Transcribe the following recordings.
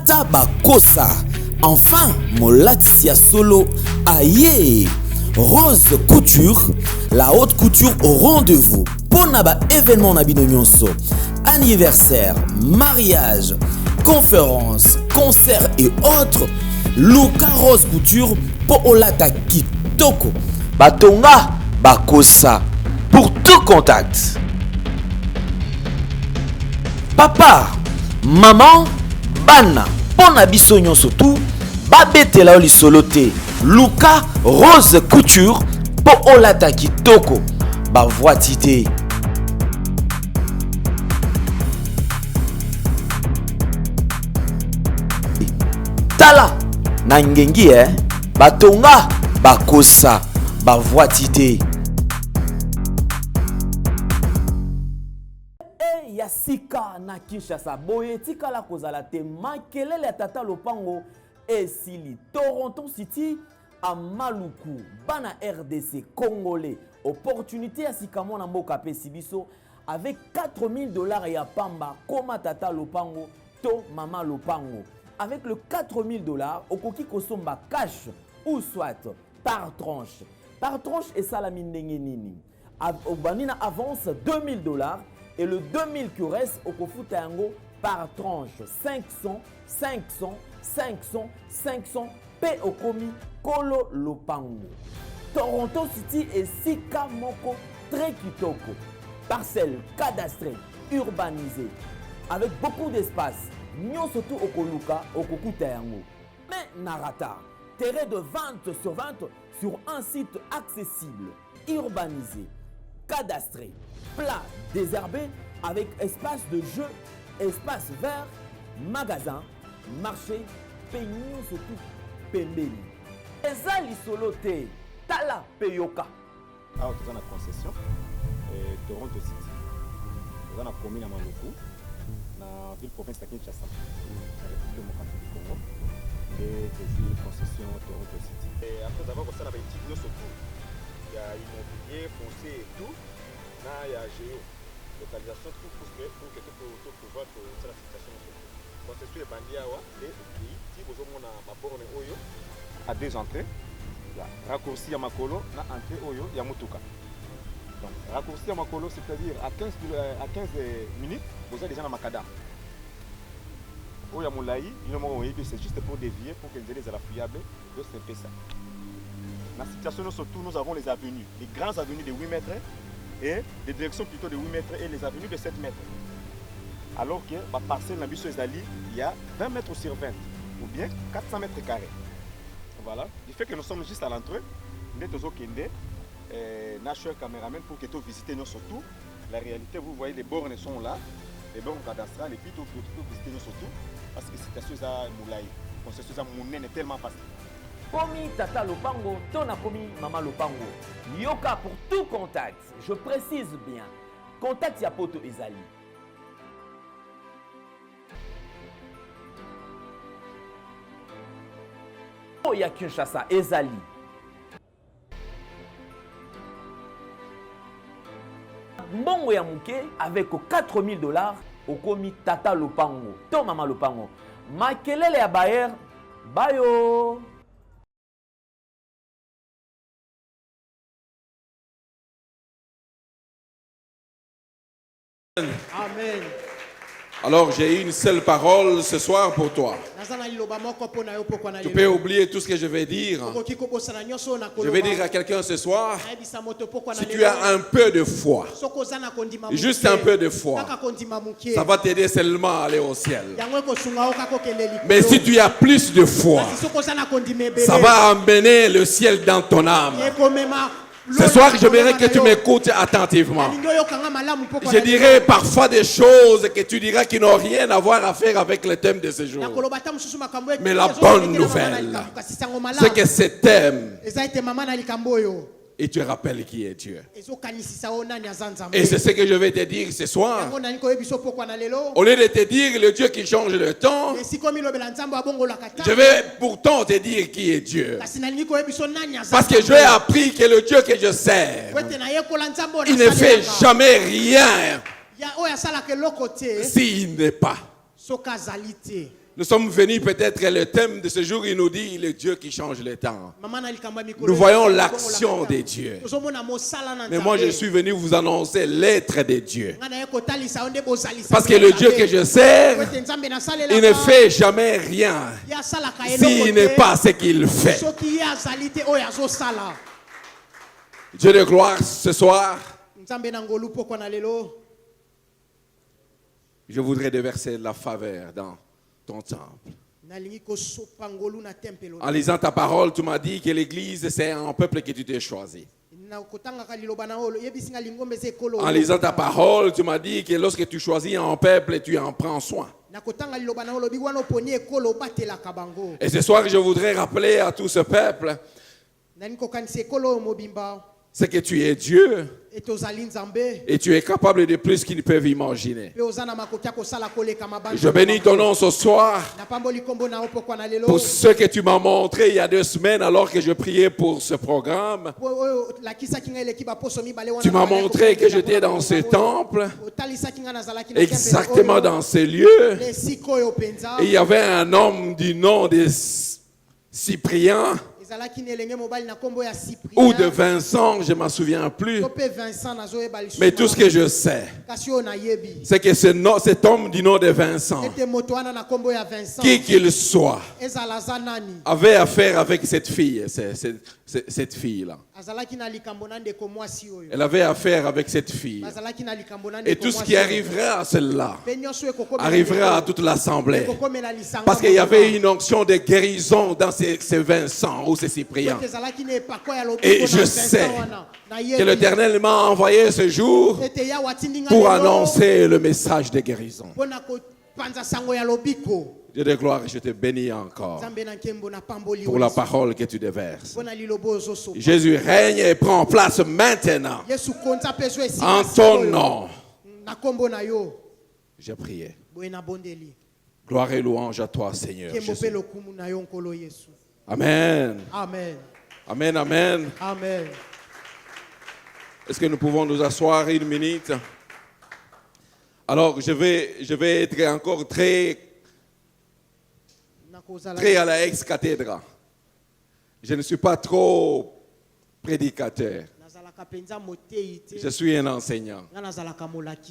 ata bakosa. Enfin, Molatia Solo, aïe, Rose Couture, la haute couture au rendez-vous. Pour naba événement nabino nyonso, anniversaire, mariage, conférence, concert et autres, Luka Rose Couture pour Olata Kitoko. Batonga Bakosa pour tout contact. Papa, maman, bana, pour nabiso nyonso tout, babete la oli solote. Luka Rose Couture pour Olata Kitoko. Ba voitité. Tala Nangengi Batonga Bakosa Ba voitité. Yasika na Kinshasa boye tikala kozala te makelele tata lopango esili Toronto City à Maluku bana RDC congolais opportunité ya sikamo na mboka pe sibiso avec $4000 ya pamba koma tata lopango to mama lopango avec le $4000 okoki kosomba cash ou soit par tranche et salami ndenge nini obanina avance $2000 et le 2000 qui reste au kofuta yango par tranche 500 P okomi Kolo Lopango. Toronto City et Sika Moko très kitoko. Parcelle cadastrée, urbanisée, avec beaucoup d'espace. Nyon surtout okoluka okokuta yango. Mais narata, terrain de vente sur un site accessible, urbanisé, cadastré, plat, désherbé, avec espace de jeu, espace vert, magasin, marché, peignon surtout, pembeni. Eza lisolo te, tala peyoka. Alors, tu as une concession, Toronto City. Tu as une commune à Maluku, dans la ville province de Kinshasa, dans la République démocratique du Congo. Et c'est une concession Toronto City. Et après avoir fait ça, il y a immobilier, foncier et tout. Il y a géo, localisation, tout pour que tu puisses pouvoir faire la situation. Concession est bandit et si vous avez ma borne Oyo, à 2 entrées, raccourci à Makolo, na entrée Oyo, il y a Mutuka. Donc, raccourci à Makolo, c'est-à-dire à 15 minutes, vous avez déjà dans Makadam. Oya Moulaï, c'est juste pour dévier, pour que les élèves soient fiables, donc c'est un peu ça. Dans la situation, surtout, nous avons les avenues, les grandes avenues de 8 mètres et des directions plutôt de 8 mètres et les avenues de 7 mètres. Alors que la parcelle Nabiso Ezali, il y a 20 mètres sur 20 ou bien 400 mètres carrés. Voilà. Du fait que nous sommes juste à l'entrée, nous sommes National Cameraman pour que tu visites nous surtout. La réalité, vous voyez, les bornes sont là, les bornes cadastrales, et puis tu peux visiter nous surtout parce que c'est quelque chose à Moulaï. C'est quelque chose à Mounen est tellement facile. Komi tata lopango, tona komi mama lopango. Yoka pour tout contact. Je précise bien. Contact ya poto ezali. Ya Kinshasa ezali. Mbongo ya muke avec $4000 okomi tata lopango. To mama lopango. Makelele ya bayer bayo. Amen. Alors j'ai une seule parole ce soir pour toi. Tu peux oublier tout ce que je vais dire. Je vais dire à quelqu'un ce soir, si tu as un peu de foi, juste un peu de foi, ça va t'aider seulement à aller au ciel. Mais si tu as plus de foi, ça va amener le ciel dans ton âme. Ce soir, j'aimerais que tu m'écoutes attentivement. Je dirais parfois des choses que tu diras qui n'ont rien à voir à faire avec le thème de ce jour. Mais la bonne nouvelle, c'est que ce thème, et tu rappelles qui est Dieu. Et c'est ce que je vais te dire ce soir. Au lieu de te dire le Dieu qui change le temps, je vais pourtant te dire qui est Dieu. Parce que j'ai appris que le Dieu que je sers, il ne fait jamais rien s'il n'est pas. Nous sommes venus peut-être, le thème de ce jour, il nous dit le Dieu qui change le temps. Nous voyons l'action des dieux. Mais moi, je suis venu vous annoncer l'être des dieux. Parce que le Dieu que je sers, il ne fait jamais rien s'il n'est pas ce qu'il fait. Dieu de gloire, ce soir, je voudrais déverser la faveur dans ton temple. En lisant ta parole, tu m'as dit que l'Église, c'est un peuple que tu t'es choisi. En lisant ta parole, tu m'as dit que lorsque tu choisis un peuple, tu en prends soin. Et ce soir, je voudrais rappeler à tout ce peuple, c'est que tu es Dieu et tu es capable de plus qu'ils peuvent imaginer. Je bénis ton nom ce soir pour ce que tu m'as montré il y a 2 semaines alors que je priais pour ce programme. Tu m'as montré que j'étais dans ce temple, exactement dans ce lieu. Et il y avait un homme du nom de Cyprien ou de Vincent, je ne m'en souviens plus. Mais tout ce que je sais, c'est que cet homme du nom de Vincent, qui qu'il soit, avait affaire avec cette fille, cette fille-là. Elle avait affaire avec cette fille. Et tout ce qui arrivera à celle-là arrivera à toute l'assemblée. Parce qu'il y avait une onction de guérison dans ces Vincent ou ces Cypriens. Et je sais que l'Éternel m'a envoyé ce jour pour annoncer le message de guérison. Dieu de gloire, je te bénis encore pour la parole que tu déverses. Jésus règne et prend place maintenant. En ton nom, j'ai prié. Gloire et louange à toi, Seigneur Jésus. Amen. Amen. Amen, amen. Amen. Est-ce que nous pouvons nous asseoir 1 minute? Alors, je vais être encore très à la ex-cathédrale. Je ne suis pas trop prédicateur. Je suis un enseignant.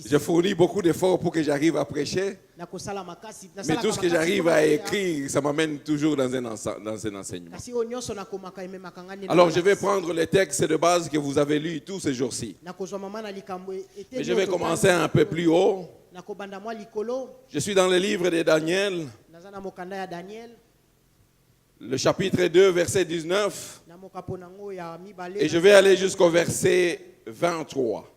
Je fournis beaucoup d'efforts pour que j'arrive à prêcher. Mais tout ce que j'arrive à écrire, ça m'amène toujours dans un enseignement. Alors je vais prendre les textes de base que vous avez lus tous ces jours-ci. Mais je vais commencer un peu plus haut. Je suis dans le livre de Daniel. Le chapitre 2, verset 19. Et je vais aller jusqu'au verset 23.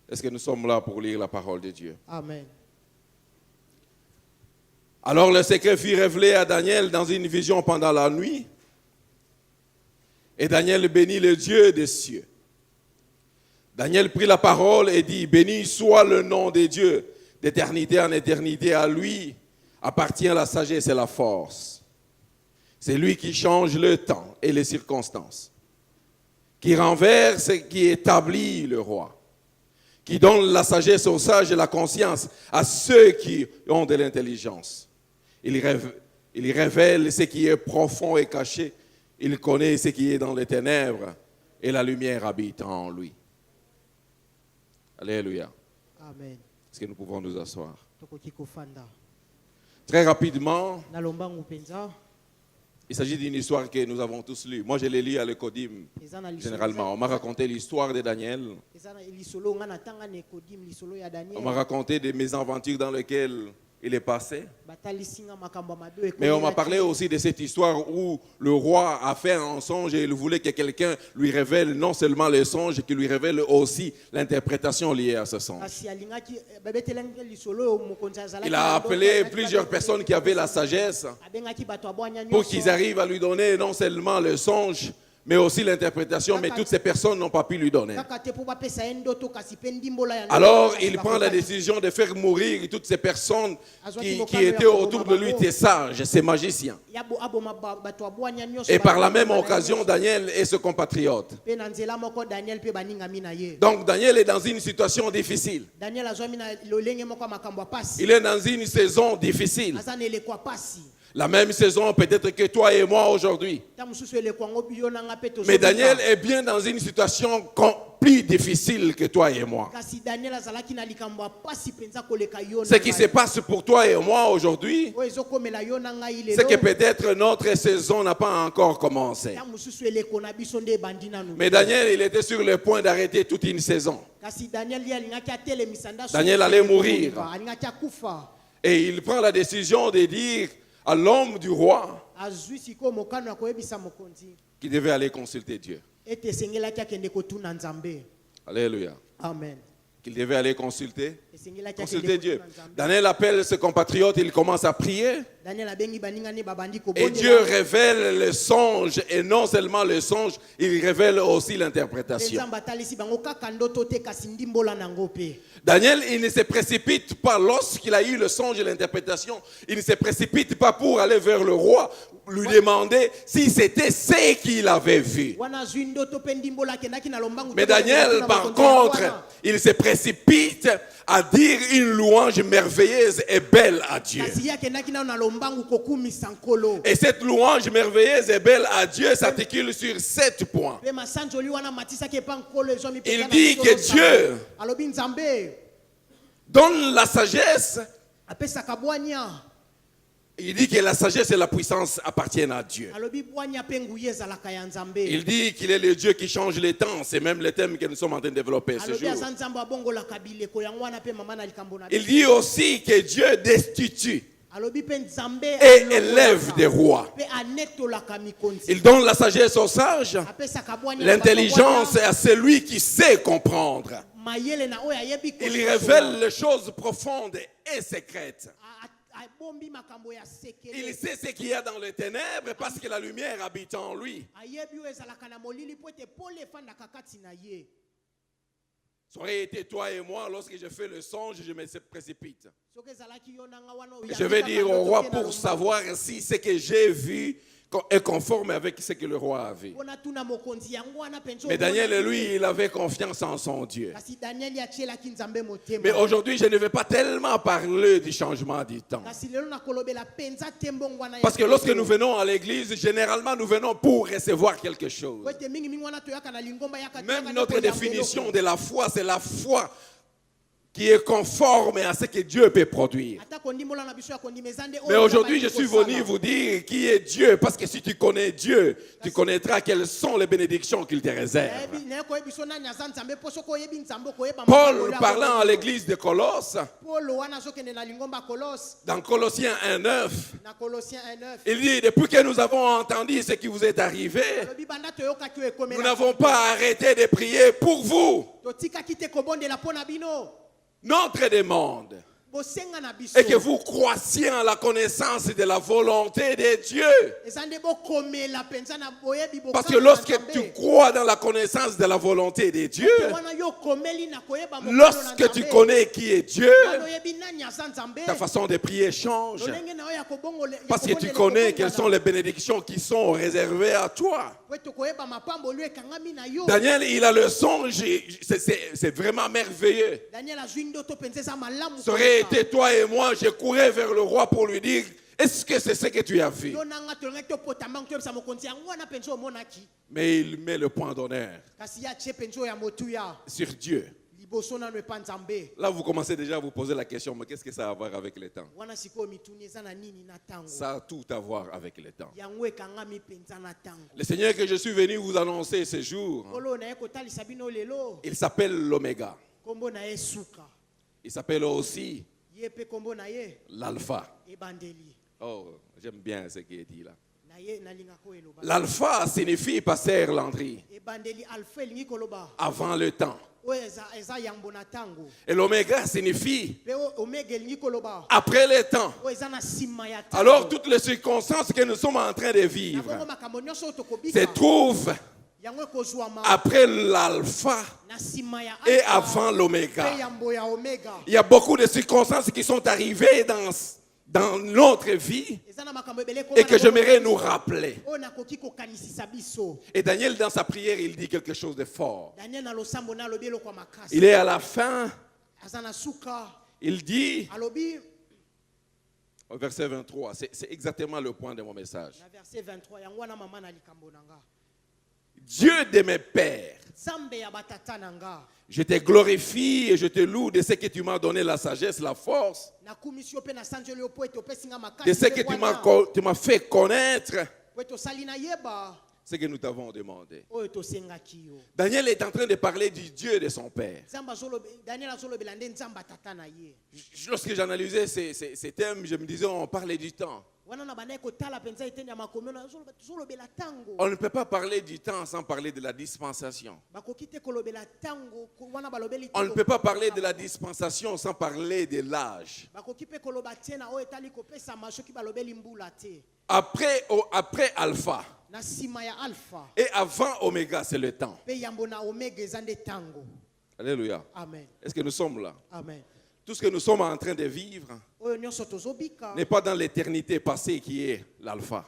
Est-ce que nous sommes là pour lire la parole de Dieu? Amen. Alors le secret fut révélé à Daniel dans une vision pendant la nuit. Et Daniel bénit le Dieu des cieux. Daniel prit la parole et dit, béni soit le nom de Dieu, d'éternité en éternité. À lui appartient la sagesse et la force. C'est lui qui change le temps et les circonstances, qui renverse et qui établit le roi, qui donne la sagesse aux sages et la conscience à ceux qui ont de l'intelligence. Il révèle ce qui est profond et caché. Il connaît ce qui est dans les ténèbres et la lumière habite en lui. Alléluia. Amen. Est-ce que nous pouvons nous asseoir? Très rapidement, il s'agit d'une histoire que nous avons tous lue. Moi, je l'ai lue à l'Ecodim, généralement. On m'a raconté l'histoire de Daniel. On m'a raconté de mes aventures dans lesquelles il est passé. Mais on m'a parlé aussi de cette histoire où le roi a fait un songe et il voulait que quelqu'un lui révèle non seulement le songe, qu'il lui révèle aussi l'interprétation liée à ce songe. Il a appelé plusieurs personnes qui avaient la sagesse pour qu'ils arrivent à lui donner non seulement le songe, mais aussi l'interprétation, mais toutes ces personnes n'ont pas pu lui donner. Alors il prend la décision de faire mourir toutes ces personnes qui étaient autour de lui, ces sages, ces magiciens. Et par la même occasion, Daniel est ce compatriote. Donc Daniel est dans une situation difficile. Il est dans une saison difficile. La même saison peut-être que toi et moi aujourd'hui. Mais Daniel est bien dans une situation plus difficile que toi et moi. Ce qui se passe pour toi et moi aujourd'hui, c'est que peut-être notre saison n'a pas encore commencé. Mais Daniel, il était sur le point d'arrêter toute une saison. Daniel allait mourir. Et il prend la décision de dire à l'homme du roi qui devait aller consulter Dieu. Alléluia. Amen. Qu'il devait aller consulter Dieu. Daniel appelle ses compatriotes, il commence à prier. Et Dieu révèle le songe, et non seulement le songe, il révèle aussi l'interprétation. Daniel, il ne se précipite pas lorsqu'il a eu le songe et l'interprétation. Il ne se précipite pas pour aller vers le roi, lui demander si c'était ce qu'il avait vu. Mais Daniel, par contre, il se précipite à dire une louange merveilleuse et belle à Dieu. Et cette louange merveilleuse et belle à Dieu s'articule sur 7 points. Il dit que Dieu donne la sagesse. Il dit que la sagesse et la puissance appartiennent à Dieu. Il dit qu'il est le Dieu qui change les temps. C'est même le thème que nous sommes en train de développer ce jour. Il dit aussi que Dieu destitue et élève des rois. Il donne la sagesse aux sages, l'intelligence à celui qui sait comprendre. Il révèle les choses profondes et secrètes. Il sait ce qu'il y a dans les ténèbres parce que la lumière habite en lui. Ça aurait été toi et moi, lorsque je fais le songe, je me précipite. Je vais dire au roi pour savoir si ce que j'ai vu est conforme avec ce que le roi a vu. Mais Daniel, lui, il avait confiance en son Dieu. Mais aujourd'hui, je ne vais pas tellement parler du changement du temps. Parce que lorsque nous venons à l'église, généralement, nous venons pour recevoir quelque chose. Même notre définition de la foi, c'est la foi qui est conforme à ce que Dieu peut produire. Mais aujourd'hui, je suis venu vous dire qui est Dieu, parce que si tu connais Dieu, tu connaîtras quelles sont les bénédictions qu'il te réserve. Paul, parlant à l'église de Colosse, dans Colossiens 1:9, il dit, depuis que nous avons entendu ce qui vous est arrivé, nous n'avons pas arrêté de prier pour vous. Notre demande est que vous croissiez en la connaissance de la volonté de Dieu. Parce que lorsque tu crois dans la connaissance de la volonté de Dieu, lorsque tu connais qui est Dieu, ta façon de prier change. Parce que tu connais quelles sont les bénédictions qui sont réservées à toi. Daniel, il a le songe, c'est vraiment merveilleux. Ça aurait été toi et moi, je courais vers le roi pour lui dire, est-ce que c'est ce que tu as vu? Mais il met le point d'honneur sur Dieu. Là, vous commencez déjà à vous poser la question, mais qu'est-ce que ça a à voir avec le temps? Ça a tout à voir avec le temps. Le Seigneur que je suis venu vous annoncer ce jour, il s'appelle l'Oméga. Il s'appelle aussi l'Alpha. Oh, j'aime bien ce qui est dit là. L'Alpha signifie, pasteur Landry, avant le temps. Et l'Oméga signifie après le temps. Alors toutes les circonstances que nous sommes en train de vivre se trouvent après l'alpha et avant l'oméga. Il y a beaucoup de circonstances qui sont arrivées dans notre vie et que j'aimerais nous rappeler. Et Daniel, dans sa prière, il dit quelque chose de fort. Il est à la fin. Il dit, au verset 23, c'est exactement le point de mon message. Dieu de mes pères, je te glorifie et je te loue de ce que tu m'as donné la sagesse, la force, de ce que tu m'as fait connaître, ce que nous t'avons demandé. Daniel est en train de parler du Dieu de son père. Lorsque j'analysais ces thèmes, je me disais, on parlait du temps. On ne peut pas parler du temps sans parler de la dispensation. On ne peut pas parler de la dispensation sans parler de l'âge. Après Alpha et avant Oméga, c'est le temps. Alléluia. Est-ce que nous sommes là? Amen. Tout ce que nous sommes en train de vivre n'est pas dans l'éternité passée qui est l'alpha.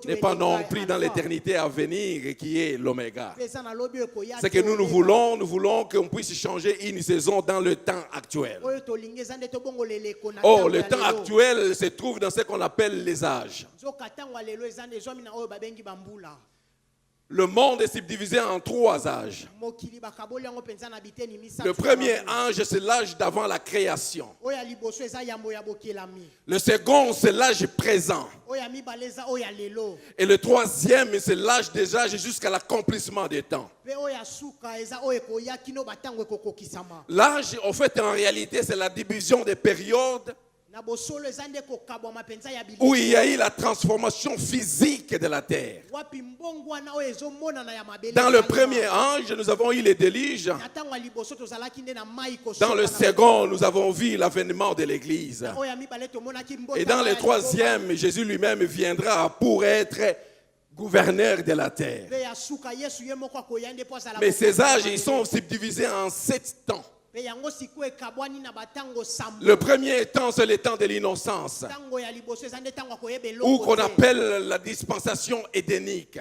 N'est pas non plus dans l'éternité à venir qui est l'oméga. Ce que nous voulons qu'on puisse changer une saison dans le temps actuel. Oh, le temps actuel se trouve dans ce qu'on appelle les âges. Le monde est subdivisé en 3 âges. Le premier âge, c'est l'âge d'avant la création. Le second, c'est l'âge présent. Et le troisième, c'est l'âge des âges jusqu'à l'accomplissement des temps. L'âge, en fait, en réalité, c'est la division des périodes où il y a eu la transformation physique de la terre. Dans le premier âge, nous avons eu les déluges. Dans le second, nous avons vu l'avènement de l'Église. Et dans le troisième, Jésus lui-même viendra pour être gouverneur de la terre. Mais ces âges, ils sont subdivisés en 7 temps. Le premier temps, c'est le temps de l'innocence, ou qu'on appelle la dispensation édénique.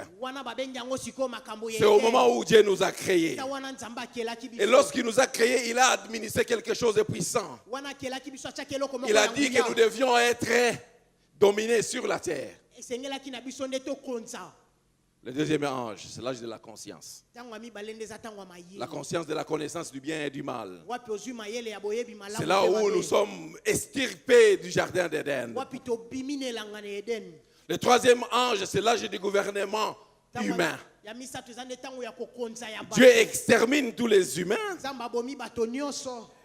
C'est au moment où Dieu nous a créés. Et lorsqu'il nous a créés, il a administré quelque chose de puissant. Il a dit que nous devions être dominés sur la terre. Le deuxième âge, c'est l'âge de la conscience. La conscience de la connaissance du bien et du mal. C'est là où nous sommes extirpés du jardin d'Éden. Le troisième âge, c'est l'âge du gouvernement humain. Dieu extermine tous les humains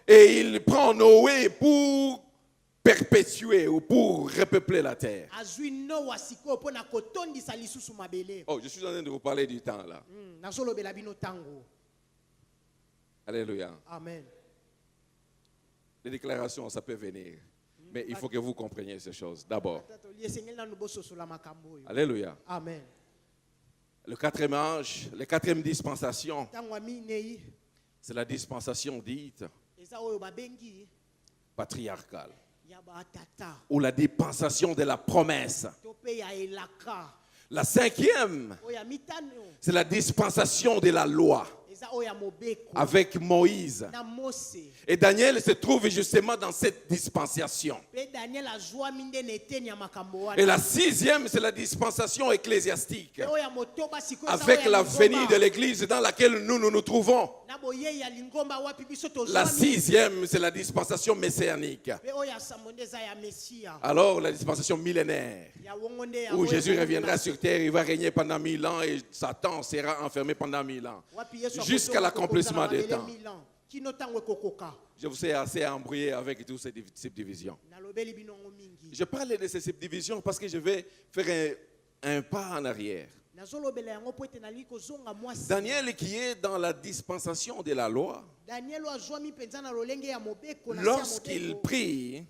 et il prend Noé pour perpétuer ou pour repeupler la terre. Oh, je suis en train de vous parler du temps là. Alléluia. Amen. Les déclarations, ça peut venir. Mais il faut que vous compreniez ces choses d'abord. Alléluia. Amen. Le quatrième âge, la quatrième dispensation, c'est la dispensation dite patriarcale, ou la dispensation de la promesse. La cinquième, c'est la dispensation de la loi avec Moïse. Et Daniel se trouve justement dans cette dispensation. Et la sixième, c'est la dispensation ecclésiastique avec la venue de l'église dans laquelle nous nous trouvons. La sixième, c'est la dispensation messianique. Alors la dispensation millénaire, où Jésus reviendra sur terre, il va régner pendant 1000 ans et Satan sera enfermé pendant 1000 ans. Jusqu'à l'accomplissement des temps. Je vous ai assez embrouillé avec toutes ces subdivisions. Je parle de ces subdivisions parce que je vais faire un pas en arrière. Daniel qui est dans la dispensation de la loi, lorsqu'il prie,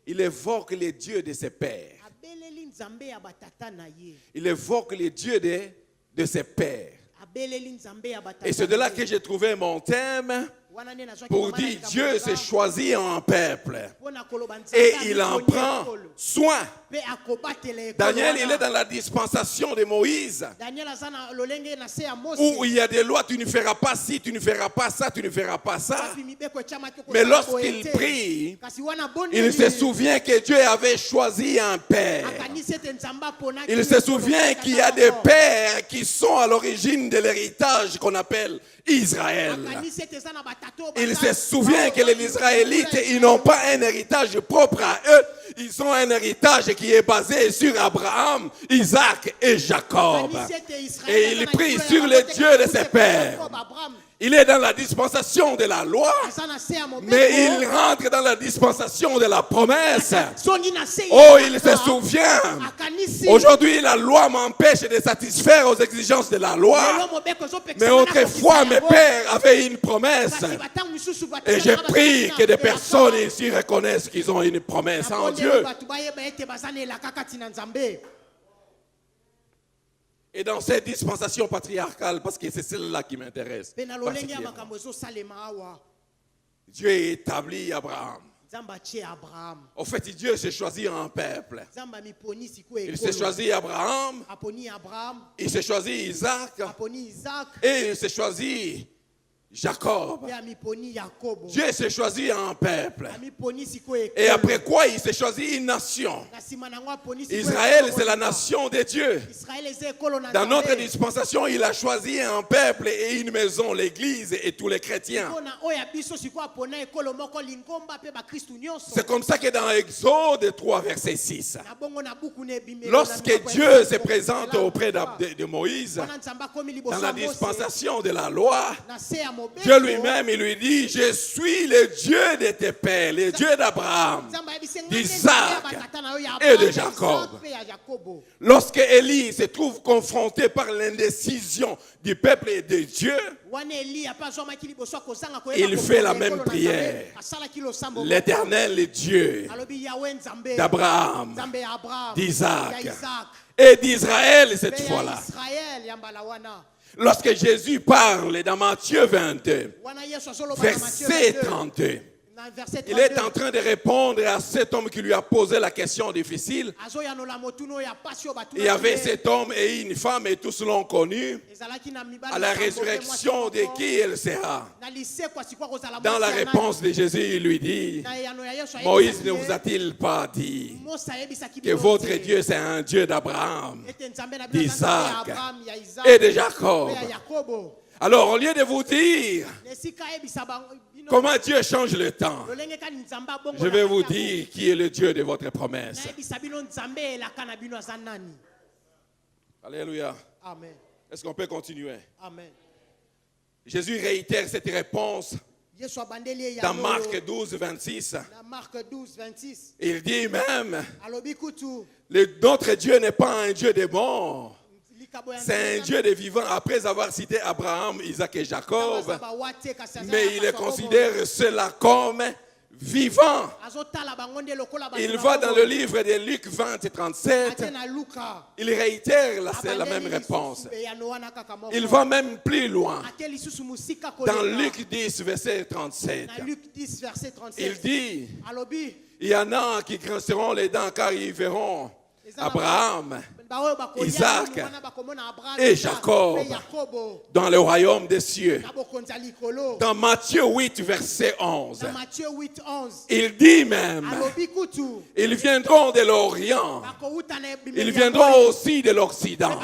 il évoque les dieux de ses pères. Il évoque les dieux de de ses pères. Et c'est de là que j'ai trouvé mon thème pour dire Dieu s'est choisi un peuple et il en prend soin. Daniel, il est dans la dispensation de Moïse où il y a des lois, tu ne feras pas ci, tu ne feras pas ça, tu ne feras pas ça. Mais lorsqu'il prie, il se souvient que Dieu avait choisi un père. Il se souvient qu'il y a des pères qui sont à l'origine de l'héritage qu'on appelle Israël. Il se souvient que les Israélites, ils n'ont pas un héritage propre à eux. Ils ont un héritage qui est basé sur Abraham, Isaac et Jacob. Et il prie sur le Dieu de ses pères. Il est dans la dispensation de la loi, mais il rentre dans la dispensation de la promesse. Oh, il se souvient. Aujourd'hui, la loi m'empêche de satisfaire aux exigences de la loi. Mais autrefois, mes pères avaient une promesse. Et je prie que des personnes ici reconnaissent qu'ils ont une promesse en Dieu. Et dans cette dispensation patriarcale, parce que c'est celle-là qui m'intéresse, Dieu a établi Abraham. En fait, Dieu s'est choisi un peuple. Il s'est choisi Abraham, il s'est choisi Isaac, et il s'est choisi Jacob. Dieu s'est choisi un peuple. Et après quoi il s'est choisi une nation. Israël, c'est la nation de Dieu. Dans notre dispensation, il a choisi un peuple et une maison, l'église et tous les chrétiens. C'est comme ça que dans Exode 3, verset 6, lorsque Dieu se présente auprès de Moïse, dans la dispensation de la loi, Dieu lui-même, il lui dit, je suis le Dieu de tes pères, le Dieu d'Abraham, d'Isaac et de Jacob. Lorsque Élie se trouve confronté par l'indécision du peuple et de Dieu, il fait la même prière. L'Éternel est Dieu d'Abraham, d'Isaac et d'Israël cette fois-là. Lorsque Jésus parle dans Matthieu 22, verset 32, il est en train de répondre à cet homme qui lui a posé la question difficile. Il y avait cet homme et une femme et tous l'ont connu. À la résurrection de qui elle sera? Dans la réponse de Jésus, il lui dit, Moïse ne vous a-t-il pas dit que votre Dieu c'est un Dieu d'Abraham, d'Isaac et de Jacob? Alors au lieu de vous dire comment Dieu change le temps, je vais vous dire qui est le Dieu de votre promesse. Alléluia. Amen. Est-ce qu'on peut continuer? Amen. Jésus réitère cette réponse dans Marc 12, 26. Il dit même, notre Dieu n'est pas un Dieu des morts. C'est un Dieu des vivants après avoir cité Abraham, Isaac et Jacob. Mais il les considère cela comme vivants. Il va dans le livre de Luc 20 et 37. Il réitère la même réponse. Il va même plus loin. Dans Luc 10, verset 37. Il dit, il y en a qui grinceront les dents car ils verront Abraham, Isaac et Jacob dans le royaume des cieux. Dans Matthieu 8, verset 11, il dit même, ils viendront de l'Orient, ils viendront aussi de l'Occident,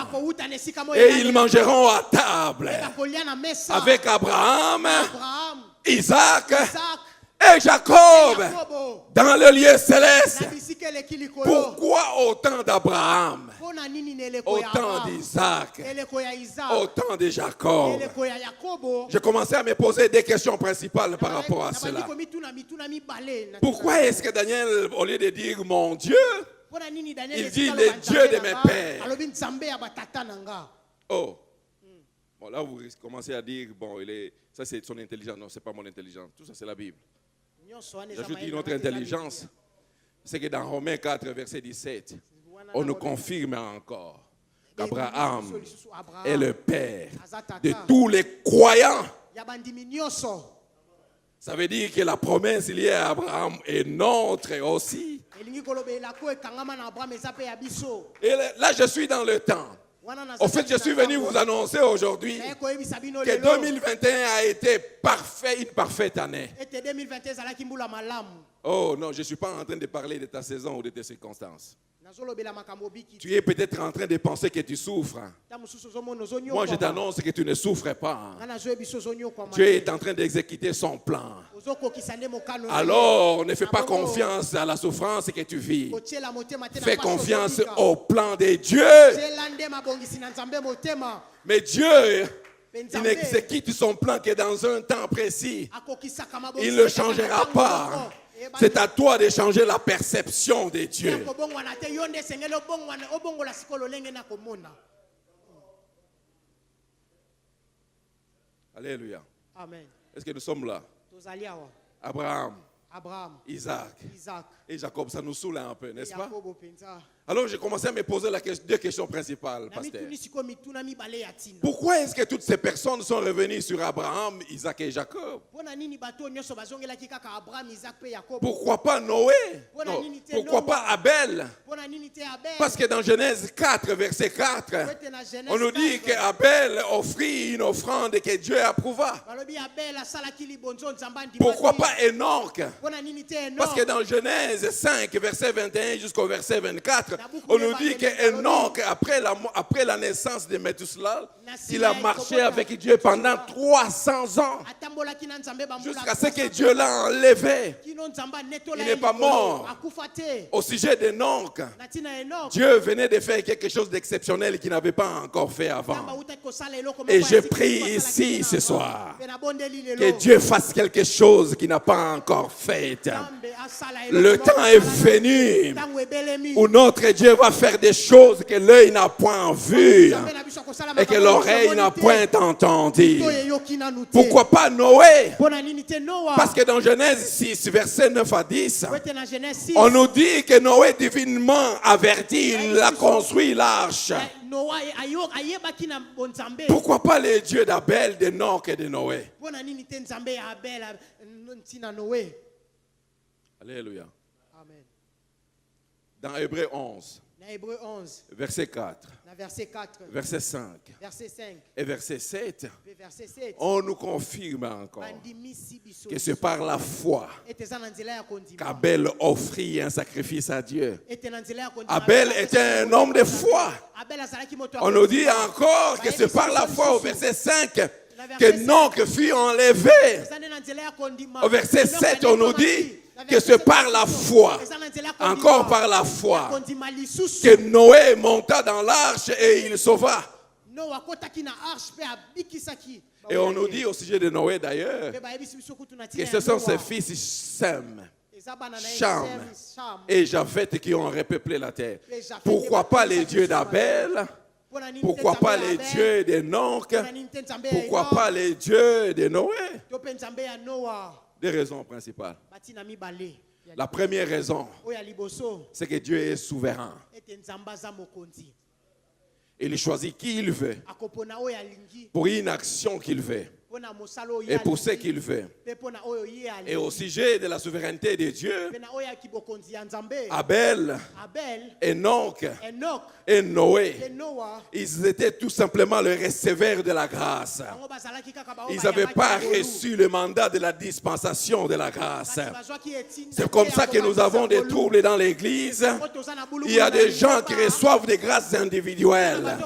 et ils mangeront à table avec Abraham, Isaac et Jacob dans le lieu céleste. Pourquoi autant d'Abraham, autant d'Isaac, autant de Jacob? Je commençais à me poser des questions principales par rapport à cela. Pourquoi est-ce que Daniel, au lieu de dire mon Dieu, il dit le Dieu de mes pères? Oh, bon, là vous commencez à dire, bon, ça c'est son intelligence. Non, c'est pas mon intelligence. Tout ça c'est la Bible. J'ajoute une autre intelligence. C'est que dans Romains 4, verset 17, on nous confirme encore Abraham est le père de tous les croyants. Ça veut dire que la promesse liée à Abraham est nôtre aussi. Et là, je suis dans le temps. En fait, je suis venu vous annoncer aujourd'hui que 2021 a été parfait, une parfaite année. Oh non, je ne suis pas en train de parler de ta saison ou de tes circonstances. Tu es peut-être en train de penser que tu souffres. Moi, je t'annonce que tu ne souffres pas. Dieu est en train d'exécuter son plan. Alors, ne fais pas confiance à la souffrance que tu vis. Fais confiance au plan de Dieu. Mais Dieu, il exécute son plan que dans un temps précis. Il ne changera pas. C'est à toi de changer la perception de Dieu. Alléluia. Amen. Est-ce que nous sommes là? Abraham, Isaac et Jacob, ça nous saoule un peu, n'est-ce pas? Alors j'ai commencé à me poser deux questions principales, pasteur. Pourquoi est-ce que toutes ces personnes sont revenues sur Abraham, Isaac et Jacob? Pourquoi pas Noé? Non, pourquoi pas Abel? Parce que dans Genèse 4, verset 4, on nous dit qu'Abel offrit une offrande que Dieu approuva. Pourquoi pas Enoch? Parce que dans Genèse 5, verset 21 jusqu'au verset 24, on nous dit qu'Enoch, après la naissance de Methuselah, il a marché avec Dieu pendant 300 ans. Jusqu'à ce que Dieu l'a enlevé. Il n'est pas mort. Au sujet d'Enoch, Dieu venait de faire quelque chose d'exceptionnel qu'il n'avait pas encore fait avant. Et je prie ici ce soir que Dieu fasse quelque chose qu'il n'a pas encore fait. Le temps est venu où notre Dieu va faire des choses que l'œil n'a point vues et que l'oreille n'a point entendu. Pourquoi pas Noé? Parce que dans Genèse 6, versets 9 à 10, on nous dit que Noé, divinement averti, il a construit l'arche. Pourquoi pas les dieux d'Abel, d'Enoch et de Noé? Alléluia. Amen. Dans Hébreux 11, verset 4, verset 5, et verset 7, on nous confirme encore que c'est par la foi qu'Abel offrit un sacrifice à Dieu. Abel était un homme de foi. On nous dit encore que c'est par la foi, au verset 5, que Enoch fut enlevé. Au verset 7, on nous dit que c'est par la foi, encore par la foi, que Noé monta dans l'arche et il sauva. Et on nous dit au sujet de Noé d'ailleurs que ce sont ses fils Sem, Cham et Japheth qui ont repeuplé la terre. Pourquoi pas les dieux d'Abel? Pourquoi pas les dieux d'Enoch? Pourquoi pas les dieux de Noé? Des raisons principales. La première raison, c'est que Dieu est souverain. Il choisit qui il veut pour une action qu'il veut et pour ce qu'il veut. Et au sujet de la souveraineté de Dieu, Abel, Enoch et Noé, ils étaient tout simplement le receveur de la grâce. Ils n'avaient pas reçu le mandat de la dispensation de la grâce. C'est comme ça que nous avons des troubles dans l'église. Il y a des gens qui reçoivent des grâces individuelles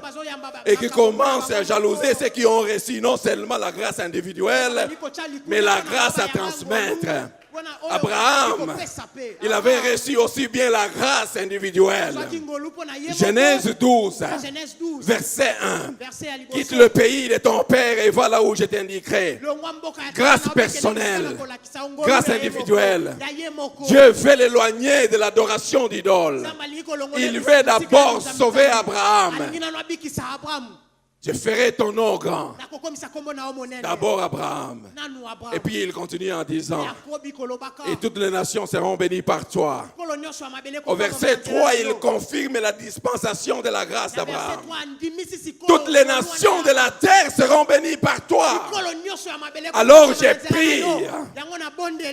et qui commencent à jalouser ceux qui ont reçu non seulement la grâce individuelle, mais la grâce à transmettre. Abraham, il avait reçu aussi bien la grâce individuelle. Genèse 12, verset 1. Quitte le pays de ton père et va là où je t'indiquerai. Grâce personnelle, grâce individuelle. Dieu veut l'éloigner de l'adoration d'idoles. Il veut d'abord sauver Abraham. Je ferai ton nom grand. D'abord Abraham. Et puis il continue en disant, et toutes les nations seront bénies par toi. Au verset 3, il confirme la dispensation de la grâce d'Abraham. Toutes les nations de la terre seront bénies par toi. Alors j'ai prié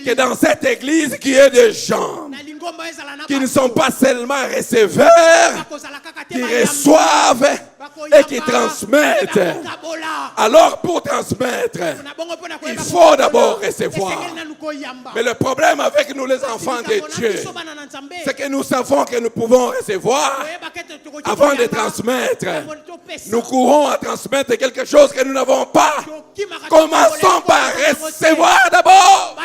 que dans cette église qui est des gens qui ne sont pas seulement receveurs, qui reçoivent et qui transmettent. Alors pour transmettre, il faut d'abord recevoir. Mais le problème avec nous les enfants de Dieu, c'est que nous savons que nous pouvons recevoir avant de transmettre. Nous courons à transmettre quelque chose que nous n'avons pas. Commençons par recevoir d'abord.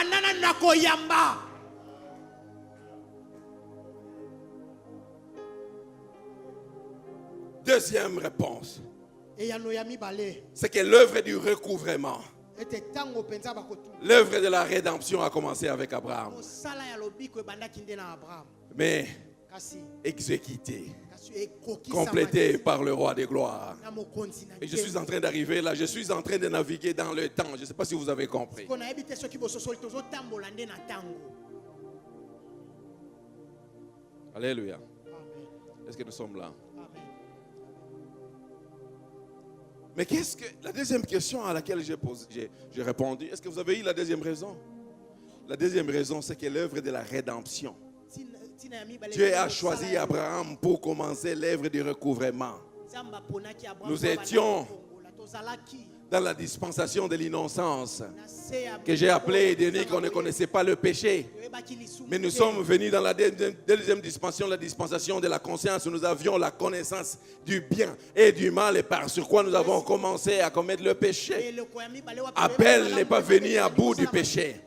Deuxième réponse, c'est que l'œuvre du recouvrement, l'œuvre de la rédemption a commencé avec Abraham, mais exécutée, complétée par le roi des gloires. Et je suis en train d'arriver là, je suis en train de naviguer dans le temps. Je ne sais pas si vous avez compris. Alléluia. Est-ce que nous sommes là? Mais qu'est-ce que la deuxième question à laquelle j'ai répondu, est-ce que vous avez eu la deuxième raison? La deuxième raison, c'est que l'œuvre de la rédemption. Dieu a choisi Abraham pour commencer l'œuvre du recouvrement. Nous étions dans la dispensation de l'innocence, que j'ai appelé Édénique, on ne connaissait pas le péché. Mais nous sommes venus dans la deuxième dispensation, la dispensation de la conscience, où nous avions la connaissance du bien et du mal, et par sur quoi nous avons commencé à commettre le péché. Abel n'est pas venu à bout du péché.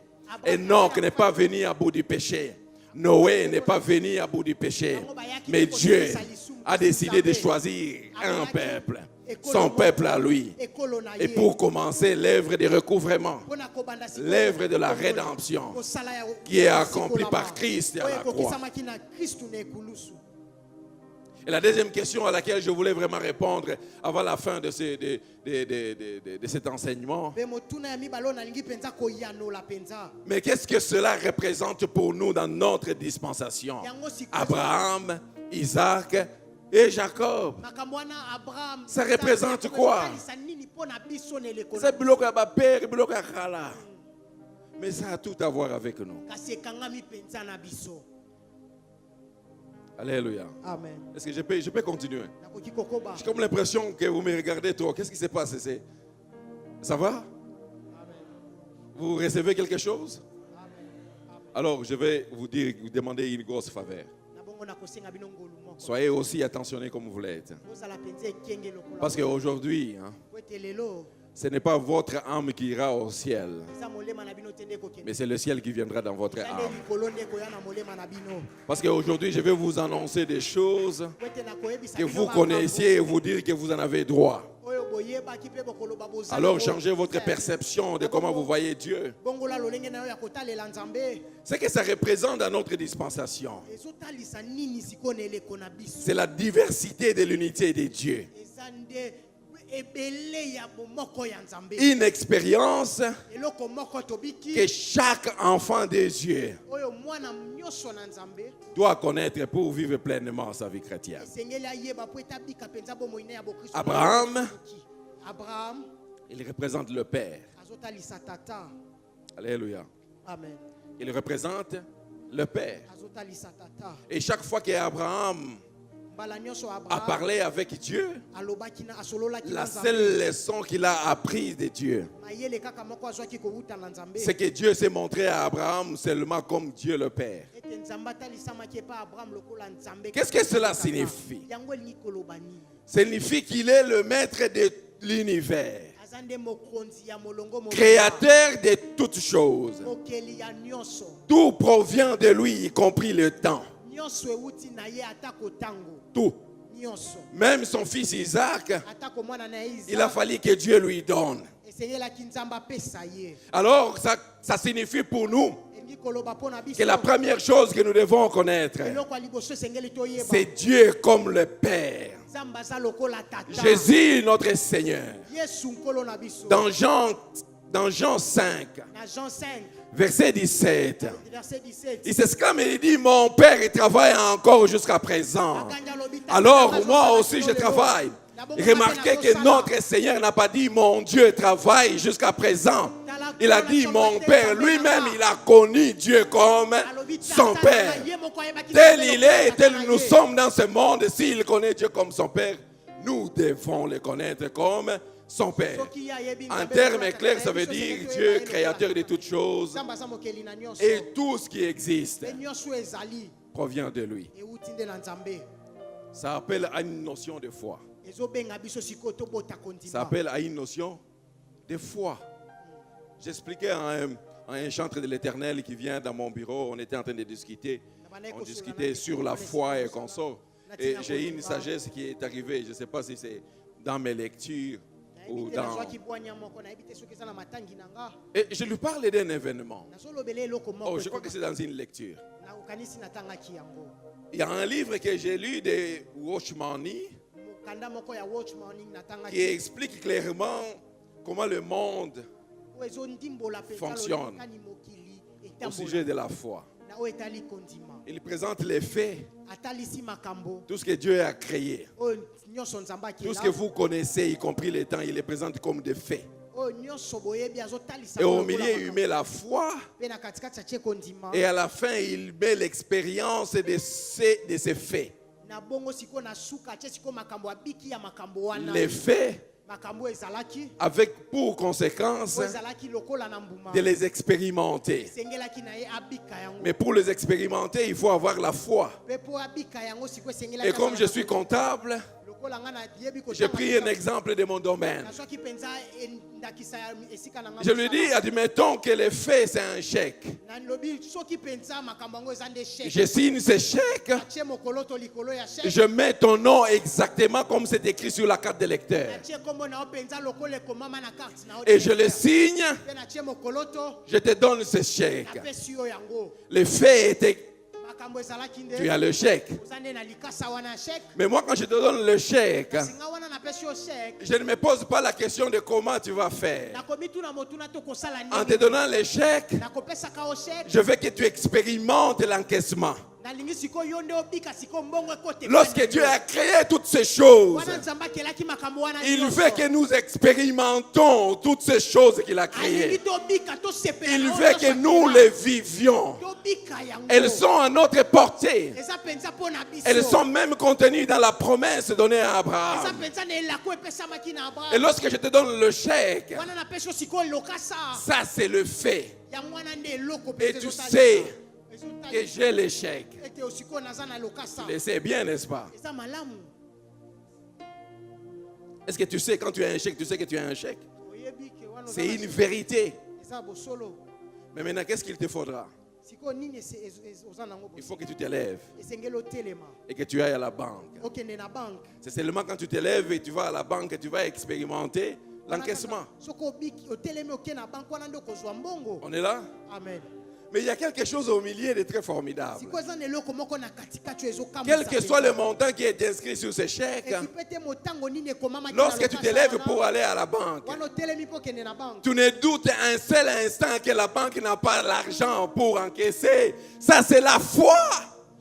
Enoch n'est pas venu à bout du péché. Noé n'est pas venu à bout du péché. Mais Dieu a décidé de choisir un peuple, son peuple à lui. Et pour commencer l'œuvre de recouvrement, l'œuvre de la rédemption qui est accomplie par Christ à la croix. Et la deuxième question à laquelle je voulais vraiment répondre avant la fin de cet enseignement, mais qu'est-ce que cela représente pour nous dans notre dispensation? Abraham, Isaac et Jacob. Ça représente quoi? C'est bloqué à père, bloqué à Khala. Mais ça a tout à voir avec nous. Alléluia. Amen. Est-ce que je peux continuer? J'ai comme l'impression que vous me regardez trop. Qu'est-ce qui se passe? Ça va? Amen. Vous recevez quelque chose? Amen. Alors, je vais vous demander une grosse faveur. Soyez aussi attentionnés comme vous l'êtes. Parce qu'aujourd'hui, ce n'est pas votre âme qui ira au ciel, mais c'est le ciel qui viendra dans votre âme. Parce qu'aujourd'hui, je vais vous annoncer des choses que vous connaissiez et vous dire que vous en avez droit. Alors changez votre perception de comment vous voyez Dieu. Ce que ça représente dans notre dispensation, c'est la diversité de l'unité de Dieu. Une expérience que chaque enfant de Dieu doit connaître pour vivre pleinement sa vie chrétienne. Abraham, il représente le Père. Alléluia. Amen. Il représente le Père. Et chaque fois qu'Abraham a parlé avec Dieu, la seule leçon qu'il a apprise de Dieu, c'est que Dieu s'est montré à Abraham seulement comme Dieu le Père. Qu'est-ce que cela signifie? Ça signifie qu'il est le maître de l'univers, créateur de toutes choses. Tout provient de lui, y compris le temps. Tout. Même son fils Isaac, il a fallu que Dieu lui donne. Alors, ça signifie pour nous que la première chose que nous devons connaître, c'est Dieu comme le Père. Jésus, notre Seigneur. Dans Jean 5, verset 17, il s'exclame et il dit, mon Père il travaille encore jusqu'à présent. Alors moi aussi je travaille. Remarquez que notre Seigneur n'a pas dit mon Dieu travaille jusqu'à présent. Il a dit mon Père lui-même, il a connu Dieu comme son Père. Tel il est, tel nous sommes dans ce monde. S'il connaît Dieu comme son Père, nous devons le connaître comme son Père. En termes clairs, ça veut dire Dieu, créateur de toutes choses. Et tout ce qui existe provient de lui. Ça appelle à une notion de foi. Ça appelle à une notion de foi. J'expliquais à un chantre de l'Éternel qui vient dans mon bureau. On était en train de discuter. On discutait sur la foi et consort. Et j'ai une sagesse qui est arrivée. Je ne sais pas si c'est dans mes lectures ou dans... Et je lui parlais d'un événement. Oh, je crois que c'est dans une lecture. Il y a un livre que j'ai lu de Watchman Nee qui explique clairement comment le monde fonctionne au sujet de la foi. Il présente les faits, tout ce que Dieu a créé, tout ce que vous connaissez, y compris les temps, il les présente comme des faits. Et au milieu, il met la foi. Et à la fin, il met l'expérience de ces faits. Les faits avec pour conséquence de les expérimenter. Mais pour les expérimenter, il faut avoir la foi. Et comme je suis comptable, j'ai pris un exemple de mon domaine. Je lui dis, admettons que le fait c'est un chèque. Je signe ce chèque. Je mets ton nom exactement comme c'est écrit sur la carte de lecteur. Et je le signe. Je te donne ce chèque. Le fait était... Tu as le chèque. Mais moi, quand je te donne le chèque, je ne me pose pas la question de comment tu vas faire. En te donnant le chèque, je veux que tu expérimentes l'encaissement. Lorsque Dieu a créé toutes ces choses, il veut que nous expérimentons toutes ces choses qu'il a créées. Il veut que nous les vivions. Elles sont à notre portée. Elles sont même contenues dans la promesse donnée à Abraham. Et lorsque je te donne le chèque, ça c'est le fait. Et tu sais que j'ai l'échec. Tu le sais bien, n'est-ce pas? Est-ce que tu sais quand tu as un chèque, tu sais que tu as un chèque? C'est une vérité. Mais maintenant, qu'est-ce qu'il te faudra? Il faut que tu te lèves et que tu ailles à la banque. C'est seulement quand tu te lèves et tu vas à la banque que tu vas expérimenter l'encaissement. On est là? Amen. Mais il y a quelque chose au milieu de très formidable. Quel que soit le montant qui est inscrit sur ce chèque, lorsque tu te lèves pour aller à la banque, tu ne doutes un seul instant que la banque n'a pas l'argent pour encaisser. Ça, c'est la foi.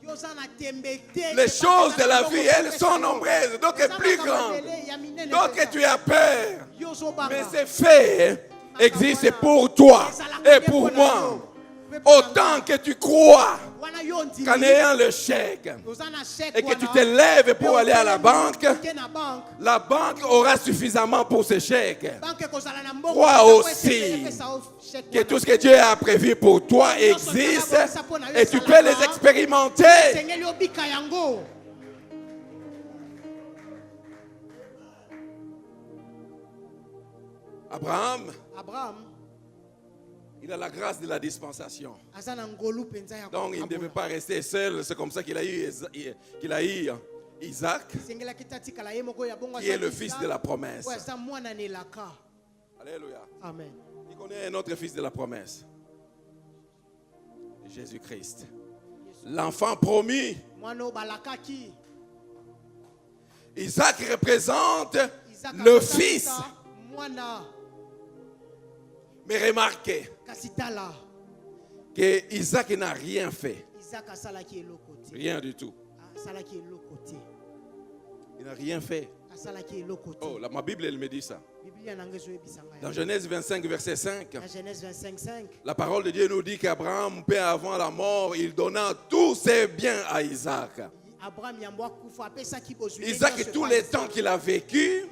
Les choses de la vie, elles sont nombreuses, d'autres plus grandes, d'autres tu as peur. Mais ces faits existent pour toi et pour moi. Autant que tu crois qu'en ayant le chèque et que tu te lèves pour aller à la banque aura suffisamment pour ce chèque. Crois aussi que tout ce que Dieu a prévu pour toi existe et tu peux les expérimenter. Abraham, il a la grâce de la dispensation. Donc il ne devait pas rester seul. C'est comme ça qu'il a eu Isaac, qui est le fils de la promesse. Alléluia. Amen. Il connaît un autre fils de la promesse. Jésus-Christ. L'enfant promis. Isaac représente le fils. Mais remarquez que Isaac n'a rien fait. Rien du tout. Il n'a rien fait. Oh, ma Bible, elle me dit ça. Dans Genèse 25, verset 5, la parole de Dieu nous dit qu'Abraham, père avant la mort, il donna tous ses biens à Isaac. Isaac, tous les temps qu'il a vécu,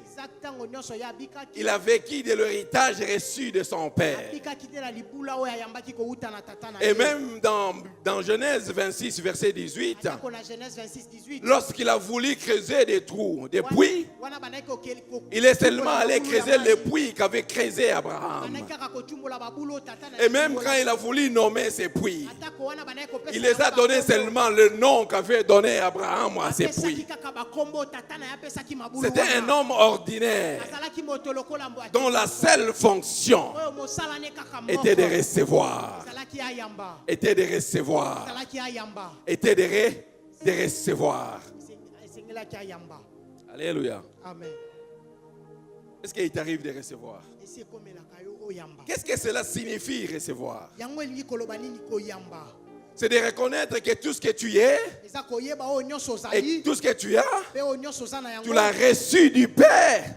il a vécu de l'héritage reçu de son père. Et même dans Genèse 26, verset 18, lorsqu'il a voulu creuser des trous, des puits, il est seulement allé creuser les puits qu'avait creusé Abraham. Et même quand il a voulu nommer ces puits, il les a donné seulement le nom qu'avait donné Abraham à ses puits. C'était un homme ordinaire dont la seule fonction était de recevoir. Était de recevoir. Était de recevoir. Alléluia. Amen. Est-ce qu'il t'arrive de recevoir? Qu'est-ce que cela signifie recevoir? C'est de reconnaître que tout ce que tu es et tout ce que tu as, tu l'as reçu du Père.